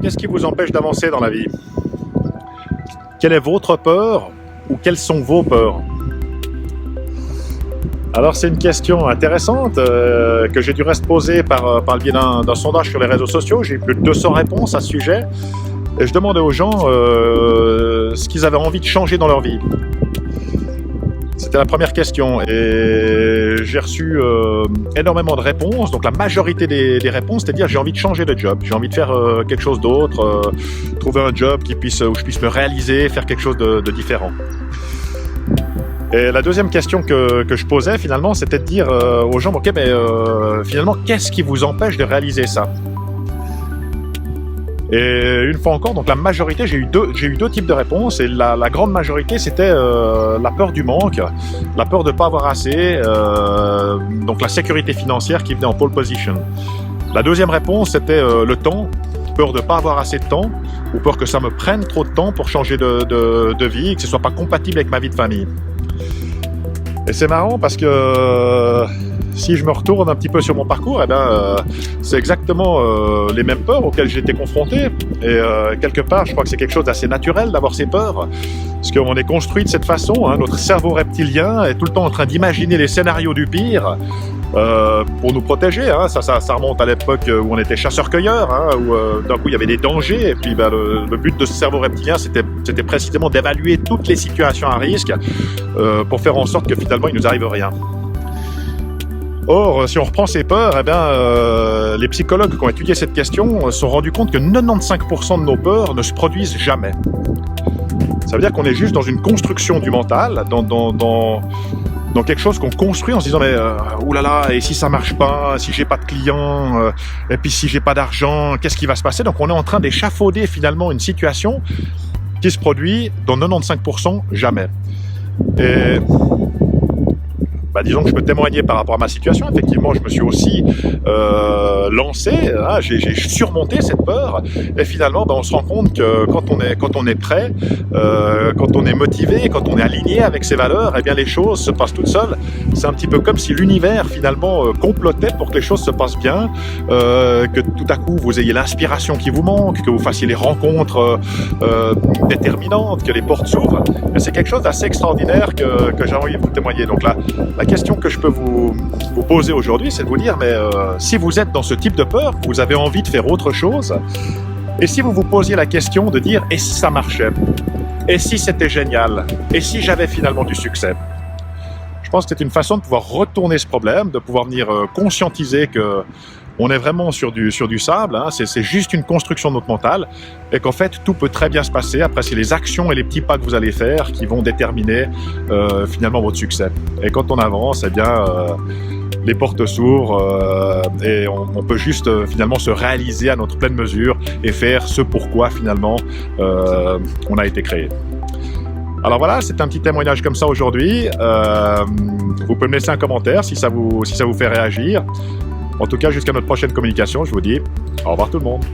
Qu'est-ce qui vous empêche d'avancer dans la vie? Quelle est votre peur ou quelles sont vos peurs? Alors c'est une question intéressante que j'ai dû rester poser par le biais d'un sondage sur les réseaux sociaux. J'ai eu plus de 200 réponses à ce sujet et je demandais aux gens ce qu'ils avaient envie de changer dans leur vie. C'était la première question et j'ai reçu énormément de réponses. Donc la majorité des réponses, c'est-à-dire j'ai envie de changer de job, j'ai envie de faire quelque chose d'autre, trouver un job où je puisse me réaliser, faire quelque chose de différent. Et la deuxième question que je posais finalement, c'était de dire aux gens, ok, mais finalement, qu'est-ce qui vous empêche de réaliser ça? Et une fois encore, donc la majorité, j'ai eu deux types de réponses, et la grande majorité, c'était la peur du manque, la peur de ne pas avoir assez, donc la sécurité financière qui venait en pole position. La deuxième réponse, c'était le temps, peur de ne pas avoir assez de temps, ou peur que ça me prenne trop de temps pour changer de vie, que ce ne soit pas compatible avec ma vie de famille. Et c'est marrant parce que si je me retourne un petit peu sur mon parcours, c'est exactement les mêmes peurs auxquelles j'ai été confronté. Et quelque part, je crois que c'est quelque chose d'assez naturel d'avoir ces peurs. Parce qu'on est construit de cette façon, hein, notre cerveau reptilien est tout le temps en train d'imaginer les scénarios du pire pour nous protéger. Hein. Ça remonte à l'époque où on était chasseurs-cueilleurs, hein, où d'un coup il y avait des dangers. Et puis le but de ce cerveau reptilien, c'était précisément d'évaluer toutes les situations à risque pour faire en sorte que finalement il ne nous arrive rien. Or, si on reprend ces peurs, les psychologues qui ont étudié cette question se sont rendus compte que 95% de nos peurs ne se produisent jamais. Ça veut dire qu'on est juste dans une construction du mental, dans quelque chose qu'on construit en se disant mais oulala, et si ça marche pas, si j'ai pas de clients, et puis si j'ai pas d'argent, qu'est-ce qui va se passer? Donc on est en train d'échafauder finalement une situation qui se produit dans 95% jamais. Et disons que je peux témoigner par rapport à ma situation. Effectivement, je me suis aussi lancé, hein, j'ai surmonté cette peur, et finalement on se rend compte que quand on est prêt, quand on est motivé, quand on est aligné avec ses valeurs, eh bien les choses se passent toutes seules. C'est un petit peu comme si l'univers finalement complotait pour que les choses se passent bien, que tout à coup vous ayez l'inspiration qui vous manque, que vous fassiez les rencontres déterminantes, que les portes s'ouvrent. C'est quelque chose d'assez extraordinaire que j'ai envie de vous témoigner. Donc là, la question que je peux vous poser aujourd'hui, c'est de vous dire, mais si vous êtes dans ce type de peur, vous avez envie de faire autre chose, et si vous vous posiez la question de dire, et si ça marchait? Et si c'était génial? Et si j'avais finalement du succès? Je pense que c'est une façon de pouvoir retourner ce problème, de pouvoir venir conscientiser que on est vraiment sur du sable, hein, c'est juste une construction de notre mental, et qu'en fait tout peut très bien se passer. Après, c'est les actions et les petits pas que vous allez faire qui vont déterminer finalement votre succès. Et quand on avance, eh bien les portes s'ouvrent et on peut juste finalement se réaliser à notre pleine mesure et faire ce pourquoi finalement on a été créé. Alors voilà, c'est un petit témoignage comme ça aujourd'hui. Vous pouvez me laisser un commentaire si ça vous fait réagir. En tout cas, jusqu'à notre prochaine communication, je vous dis au revoir tout le monde.